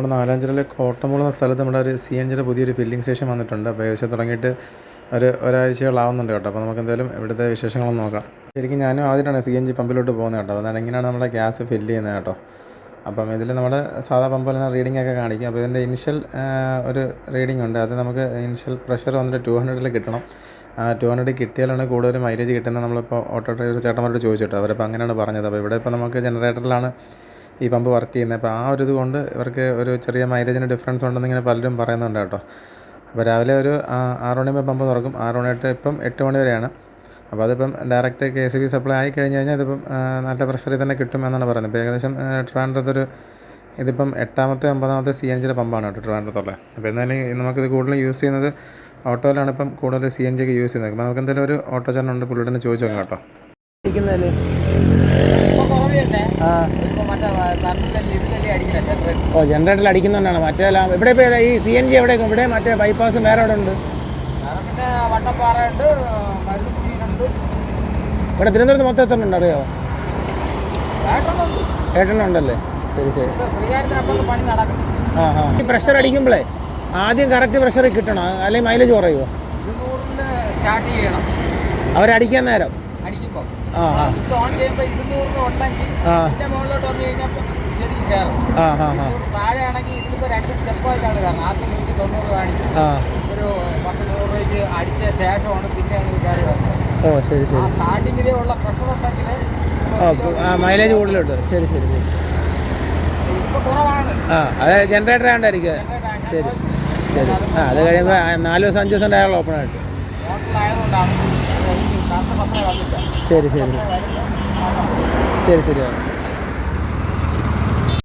നമ്മുടെ നാലാഞ്ചിറയിലെ കോട്ടമുള്ള എന്ന സ്ഥലത്ത് നമ്മുടെ ഒരു CNGയുടെ പുതിയൊരു ഫില്ലിംഗ് സ്റ്റേഷൻ വന്നിട്ടുണ്ട്. അപ്പോൾ ഏകദേശം തുടങ്ങിയിട്ട് ഒരാഴ്ചകളാവുന്നുണ്ട് കേട്ടോ. അപ്പോൾ നമുക്ക് എന്തായാലും ഇവിടുത്തെ വിശേഷങ്ങളൊന്ന് നോക്കാം. ശരിക്കും ഞാനും ആദ്യമായിട്ടാണ് CNG പമ്പിലോട്ട് പോകുന്നത് കേട്ടോ. അതാണ് എങ്ങനെയാണ് നമ്മുടെ ഗ്യാസ് ഫില്ല് ചെയ്യുന്നത് കേട്ടോ. അപ്പം ഇതിൽ നമ്മുടെ സാധാ പമ്പ് തന്നെ റീഡിംഗ് ഒക്കെ കാണിക്കും. അപ്പോൾ ഇതിൻ്റെ ഇനിഷ്യൽ ഒരു റീഡിംഗ് ഉണ്ട്. അത് നമുക്ക് ഇനിഷ്യൽ പ്രഷർ വന്നിട്ട് 200 കിട്ടണം. 200 കിട്ടിയാലാണ് കൂടുതൽ മൈലേജ് കിട്ടുന്നത്. നമ്മളിപ്പോൾ ഓട്ടോ ഡ്രൈവർ ചേട്ടന്മാരോട് ചോദിച്ചിട്ടോ, അവരിപ്പോൾ അങ്ങനെയാണ് പറഞ്ഞത്. അപ്പോൾ ഇവിടെ ഇപ്പോൾ നമുക്ക് ജനറേറ്ററിലാണ് ഈ പമ്പ് വർക്ക് ചെയ്യുന്നത്. അപ്പോൾ ആ ഒരു ഇതുകൊണ്ട് ഇവർക്ക് ഒരു ചെറിയ മൈലേജിന് ഡിഫറൻസ് ഉണ്ടെന്ന് ഇങ്ങനെ പലരും പറയുന്നുണ്ട് കേട്ടോ. അപ്പോൾ രാവിലെ ഒരു 6 മണിയാകുമ്പോൾ പമ്പ് തുറക്കും. 6 മണി തൊട്ട് ഇപ്പം 8 മണി വരെയാണ്. അപ്പോൾ അതിപ്പം ഡയറക്റ്റ് KCB സപ്ലൈ ആയി കഴിഞ്ഞ് കഴിഞ്ഞാൽ ഇതിപ്പം നല്ല പ്രഷറിൽ തന്നെ കിട്ടും എന്നാണ് പറയുന്നത്. ഇപ്പോൾ ഏകദേശം ട്രിവാൻഡ്രത്തൊരു ഇതിപ്പം 8ാമത്തെ 9ാമത്തെ CNGയുടെ പമ്പാണ് കേട്ടോ ട്രിവാൻഡ്രത്തുള്ളത്. അപ്പോൾ എന്നാലും നമുക്കിത് കൂടുതലും യൂസ് ചെയ്യുന്നത് ഓട്ടോയിലാണ്. ഇപ്പം കൂടുതൽ CNG ഒക്കെ യൂസ് ചെയ്യുന്നത്. അപ്പോൾ നമുക്ക് എന്തെങ്കിലും ഒരു ഓട്ടോ ചേട്ടനുണ്ട്, പുള്ളിയോട് ചോദിച്ചു നോക്കാം കേട്ടോ. ഓ, ജനറേറ്ററിൽ അടിക്കുന്നതുകൊണ്ടാണ്. മറ്റേ ഇവിടെ ഇപ്പോൾ ഈ CNG എവിടെയൊക്കെ ഇവിടെ മറ്റേ ബൈപ്പാസും വേറെ എവിടെ ഉണ്ട്? ഇവിടെ തിരുവനന്തപുരത്ത് മൊത്തം എത്ര ഉണ്ട് അറിയാമോ? 8 ഉണ്ടല്ലേ? ശരി ശരി. ഈ പ്രഷർ അടിക്കുമ്പോഴേ ആദ്യം കറക്റ്റ് പ്രഷറിൽ കിട്ടണം, അല്ലെങ്കിൽ മൈലേജ് കുറയുമോ? അവരടിക്കാൻ നേരം ഓ ശരി ശരി. മൈലേജ് കൂടുതലുണ്ട്. ശരി ശരി ശരി. അത് ജനറേറ്റർ ആണ്ടായിരിക്കും. ശരി ശരി. അത് കഴിയുമ്പോൾ 4 ദിവസം 5 ദിവസം ടയർ ഓപ്പൺ ആയിട്ട്. ശരി ശരി ശരി ശരി.